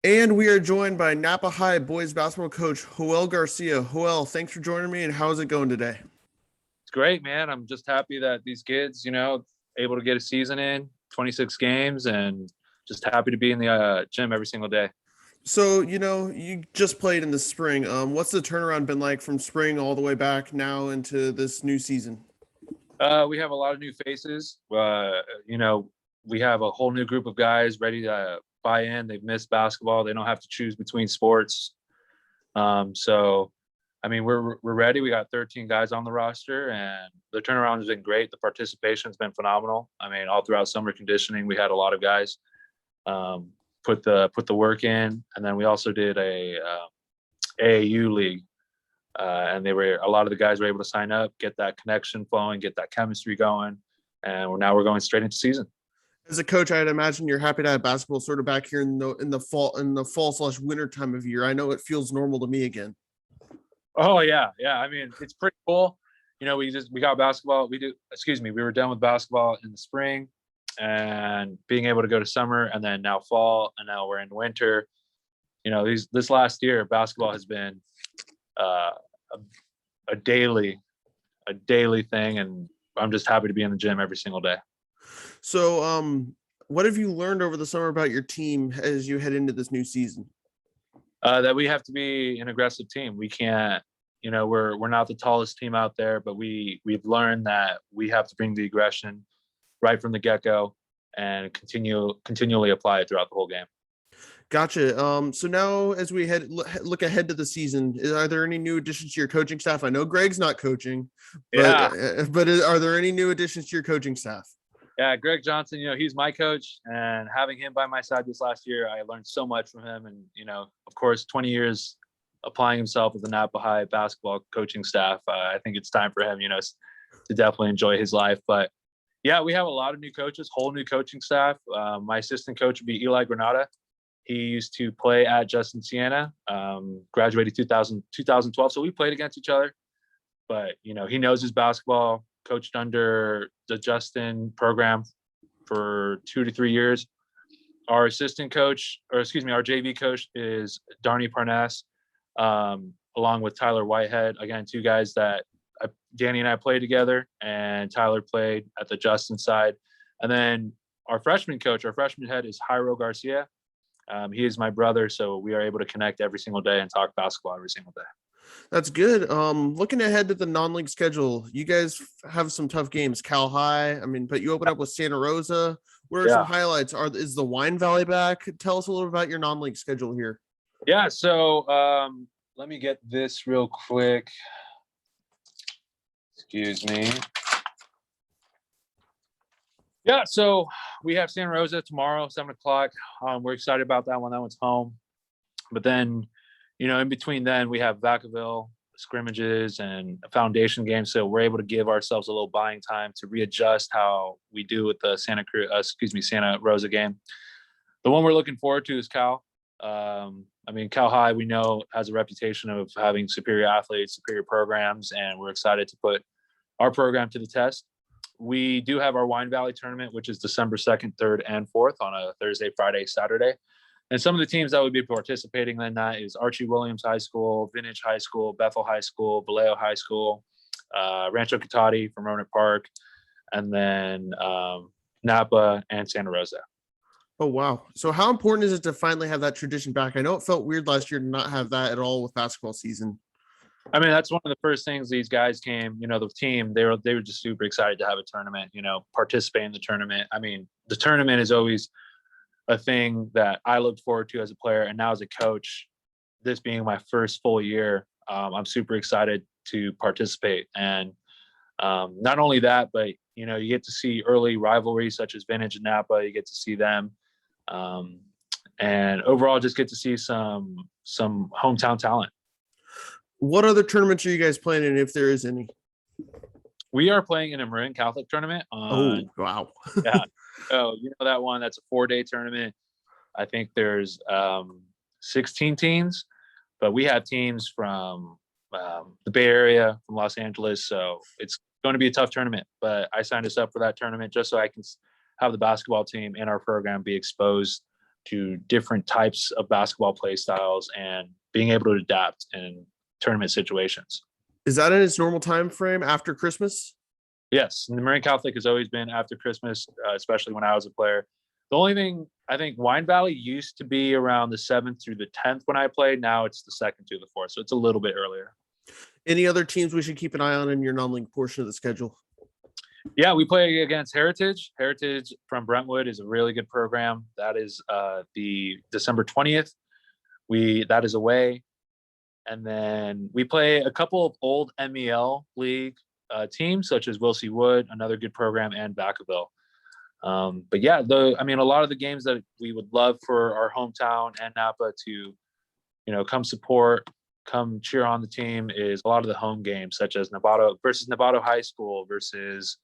And we are joined by Napa High boys basketball coach Joel Garcia. Joel, thanks for joining me. And how's it going today? It's great, man. I'm just happy that these kids, able to get a season in, 26 games, and just happy to be in the gym every single day. So, you just played in the spring. What's the turnaround been like from spring all the way back now into this new season? We have a lot of new faces. We have a whole new group of guys ready to buy in. They've missed basketball. They don't have to choose between sports. We're ready. We got 13 guys on the roster, and the turnaround has been great. The participation has been phenomenal. I mean, all throughout summer conditioning, we had a lot of guys put the work in, and then we also did a AAU league, and a lot of the guys were able to sign up, get that connection flowing, get that chemistry going, and we're going straight into season. As a coach, I'd imagine you're happy to have basketball sort of back here in the fall / winter time of year. I know it feels normal to me again. Oh yeah. I mean, it's pretty cool. We got basketball. We were done with basketball in the spring, and being able to go to summer, and then now fall, and now we're in winter. This last year, basketball has been uh, a daily thing, and I'm just happy to be in the gym every single day. So, what have you learned over the summer about your team as you head into this new season? That we have to be an aggressive team. We can't, we're not the tallest team out there, but we've learned that we have to bring the aggression right from the get-go and continually apply it throughout the whole game. Gotcha. So now as we look ahead to the season, are there any new additions to your coaching staff? I know Greg's not coaching, but are there any new additions to your coaching staff? Yeah, Greg Johnson, he's my coach, and having him by my side this last year, I learned so much from him. And, of course, 20 years applying himself with the Napa High basketball coaching staff. I think it's time for him, to definitely enjoy his life. But yeah, we have a lot of new coaches, whole new coaching staff. My assistant coach would be Eli Granada. He used to play at Justin Siena, graduated 2012. So we played against each other, but, he knows his basketball, coached under the Justin program for 2 to 3 years. Our assistant coach, our JV coach is Darnie Parnas, along with Tyler Whitehead. Again, two guys that Danny and I played together, and Tyler played at the Justin side. And then our freshman head is Joel Garcia. He is my brother, so we are able to connect every single day and talk basketball every single day. That's good. Looking ahead to the non-league schedule, you guys have some tough games. Cal High, but you open up with Santa Rosa. What are some highlights? Is the Wine Valley back? Tell us a little about your non-league schedule here. Yeah, so let me get this real quick. Excuse me. Yeah, so we have Santa Rosa tomorrow, 7:00. We're excited about that one. That one's home. But then, in between then, we have Vacaville scrimmages and a foundation game. So we're able to give ourselves a little buying time to readjust how we do with the Santa Rosa game. The one we're looking forward to is Cal. Cal High, we know, has a reputation of having superior athletes, superior programs, and we're excited to put our program to the test. We do have our Wine Valley tournament, which is December 2nd, 3rd, and 4th on a Thursday, Friday, Saturday. And some of the teams that would be participating in that is Archie Williams High School, Vintage High School, Bethel High School, Vallejo High School, Rancho Cotati from Roanoke Park, and then Napa and Santa Rosa. Oh, wow. So how important is it to finally have that tradition back? I know it felt weird last year to not have that at all with basketball season. That's one of the first things these guys came, the team, they were just super excited to have a tournament, participate in the tournament. The tournament is always a thing that I looked forward to as a player, and now as a coach, this being my first full year, I'm super excited to participate. And not only that, but you get to see early rivalries such as Vintage and Napa. You get to see them, and overall just get to see some hometown talent. What other tournaments are you guys playing in, if there is any? We are playing in a Marin Catholic tournament. Oh, wow. Yeah. So that one, that's a 4-day tournament. I think there's 16 teams, but we have teams from the Bay Area, from Los Angeles. So it's going to be a tough tournament, but I signed us up for that tournament just so I can have the basketball team and our program be exposed to different types of basketball play styles and being able to adapt in tournament situations. Is that in its normal time frame after Christmas? Yes, and the Marine Catholic has always been after Christmas, especially when I was a player. The only thing, I think Wine Valley used to be around the 7th through the 10th when I played. Now it's the 2nd through the 4th, so it's a little bit earlier. Any other teams we should keep an eye on in your non-league portion of the schedule? Yeah, we play against Heritage. Heritage from Brentwood is a really good program. That is the December 20th. That is away. And then we play a couple of old MEL league teams, such as Wilsey Wood, another good program, and Vacaville. But yeah, a lot of the games that we would love for our hometown and Napa to, come support, come cheer on the team is a lot of the home games, such as Napa High School versus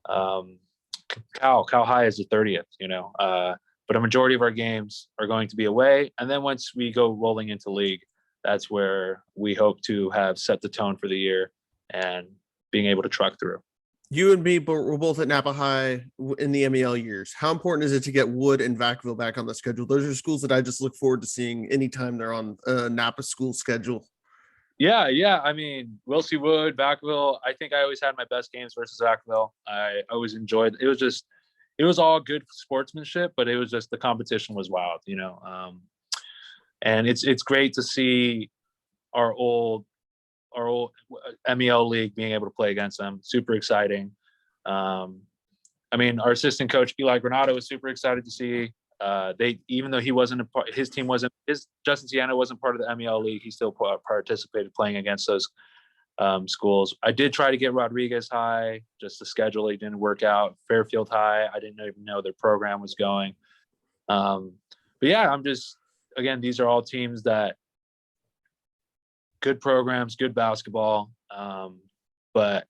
Cal High is the 30th, but a majority of our games are going to be away. And then once we go rolling into league, that's where we hope to have set the tone for the year and being able to truck through. You and me were both at Napa High in the MEL years. How important is it to get Wood and Vacaville back on the schedule? Those are schools that I just look forward to seeing anytime they're on a Napa school schedule. Yeah. Wilsey Wood, Vacaville. I think I always had my best games versus Vacaville. I always enjoyed it. It was all good sportsmanship, but it was just the competition was wild, and it's great to see our old MEL league being able to play against them. Super exciting. Our assistant coach Eli Granado was super excited to see. Even though he wasn't Justin Siena wasn't part of the MEL league, he still participated playing against those schools. I did try to get Rodriguez High, just the schedule it didn't work out. Fairfield High, I didn't even know their program was going. But yeah, these are all teams that good programs, good basketball. But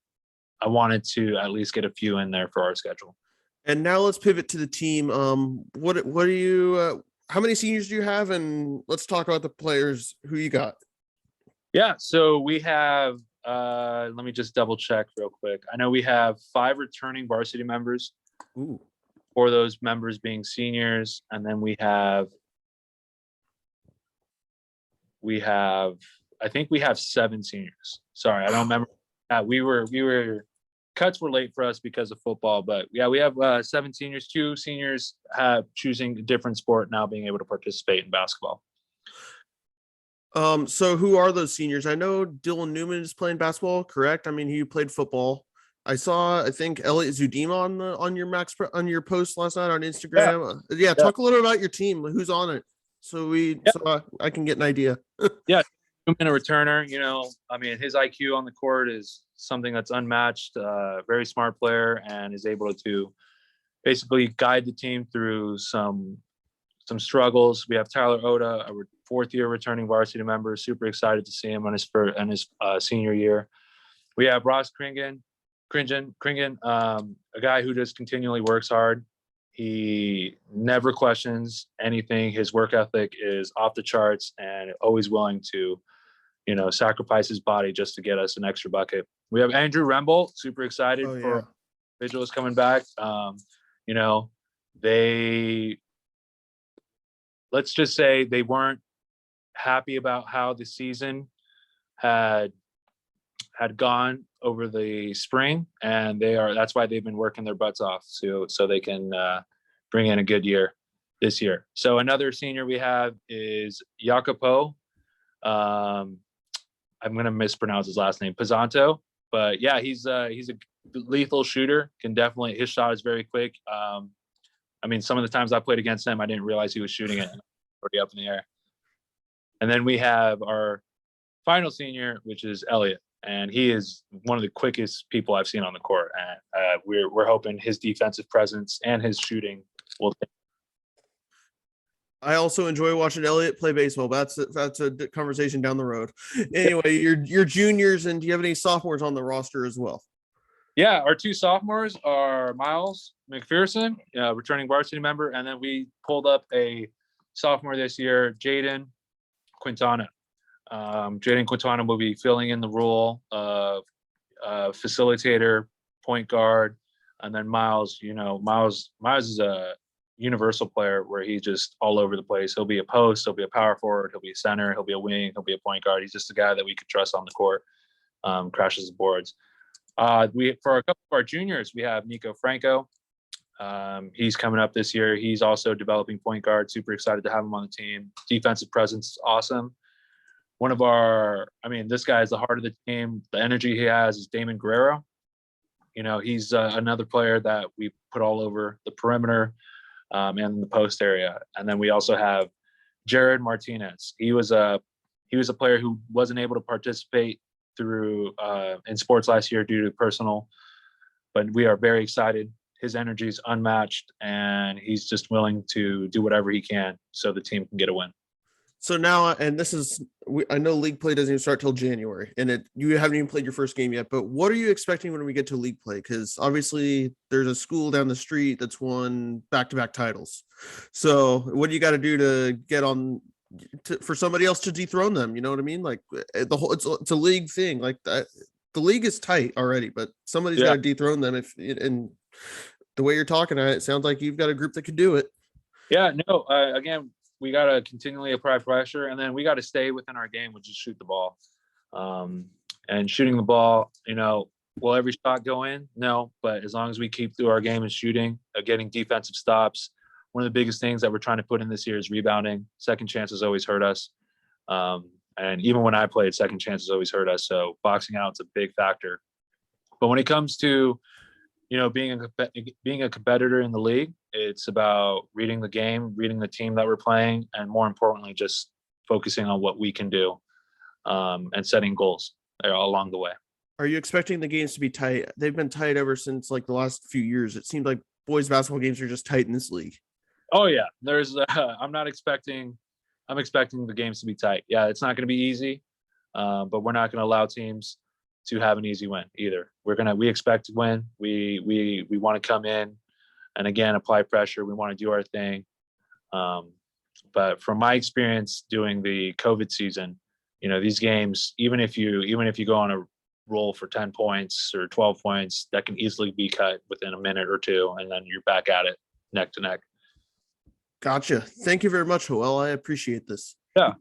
I wanted to at least get a few in there for our schedule. And now let's pivot to the team. What do you, how many seniors do you have? And let's talk about the players who you got. Yeah. So we have, let me just double check real quick. I know we have 5 returning varsity members. Ooh. 4 of those members being seniors. And then we have, I think we have 7 seniors. Sorry, I don't remember. Cuts were late for us because of football, but yeah, we have 7 seniors. 2 seniors choosing a different sport now, being able to participate in basketball. So who are those seniors? I know Dylan Newman is playing basketball, correct? He played football. I think Elliot Zudima on your post last night on Instagram. Yeah. Talk a little about your team. Who's on it? So I can get an idea. Yeah. Newman, a returner, his IQ on the court is something that's unmatched. Very smart player, and is able to basically guide the team through some struggles. We have Tyler Oda, a 4th-year returning varsity member. Super excited to see him on his senior year. We have Ross Kringen, a guy who just continually works hard. He never questions anything. His work ethic is off the charts and always willing to, sacrifice his body just to get us an extra bucket. We have Andrew Rembold, super excited for Vigils coming back. Let's just say they weren't happy about how the season had gone over the spring, and that's why they've been working their butts off so they can bring in a good year this year. So another senior we have is Jacopo. I'm going to mispronounce his last name, Pisanto, but yeah, he's a lethal shooter. His shot is very quick. Some of the times I played against him, I didn't realize he was shooting it already up in the air. And then we have our final senior, which is Elliot. And he is one of the quickest people I've seen on the court. And we're hoping his defensive presence and his shooting will. I also enjoy watching Elliot play baseball. That's a conversation down the road. Anyway, your juniors, and do you have any sophomores on the roster as well? Yeah, our 2 sophomores are Miles McPherson, returning varsity member, and then we pulled up a sophomore this year, Jaden Quintana. Jaden Quintana will be filling in the role of facilitator, point guard, and then Miles. Miles is a universal player where he's just all over the place. He'll be a post, he'll be a power forward, he'll be a center, he'll be a wing, he'll be a point guard. He's just a guy that we could trust on the court, crashes the boards. For a couple of our juniors, we have Nico Franco. He's coming up this year. He's also developing point guard. Super excited to have him on the team. Defensive presence is awesome. This guy is the heart of the team. The energy he has is Damon Guerrero. He's another player that we put all over the perimeter and the post area. And then we also have Jared Martinez. He was a player who wasn't able to participate through in sports last year due to personal, but we are very excited. His energy is unmatched, and he's just willing to do whatever he can so the team can get a win. So now, and I know league play doesn't even start till January, and you haven't even played your first game yet, but what are you expecting when we get to league play? Because obviously there's a school down the street that's won back-to-back titles. So what do you got to do to get on for somebody else to dethrone them? You know what I mean? Like it's a league thing. Like that, the league is tight already, but somebody's got to dethrone them. And the way you're talking, it sounds like you've got a group that could do it. Yeah, no, again, we got to continually apply pressure, and then we got to stay within our game, which is shoot the ball. And shooting the ball, will every shot go in? No, but as long as we keep through our game and shooting, getting defensive stops. One of the biggest things that we're trying to put in this year is rebounding. Second chances always hurt us. And even when I played, second chances always hurt us. So boxing out's a big factor. But when it comes to, being a competitor in the league, it's about reading the game, reading the team that we're playing, and more importantly, just focusing on what we can do and setting goals along the way. Are you expecting the games to be tight? They've been tight ever since like the last few years. It seemed like boys basketball games are just tight in this league. Oh yeah, I'm expecting the games to be tight. Yeah, it's not going to be easy, but we're not going to allow teams to have an easy win either. We expect to win. We want to come in and again apply pressure. We want to do our thing. But from my experience doing the COVID season, these games, even if you go on a roll for 10 points or 12 points, that can easily be cut within a minute or two, and then you're back at it neck to neck. Gotcha. Thank you very much, Joel. I appreciate this. Yeah.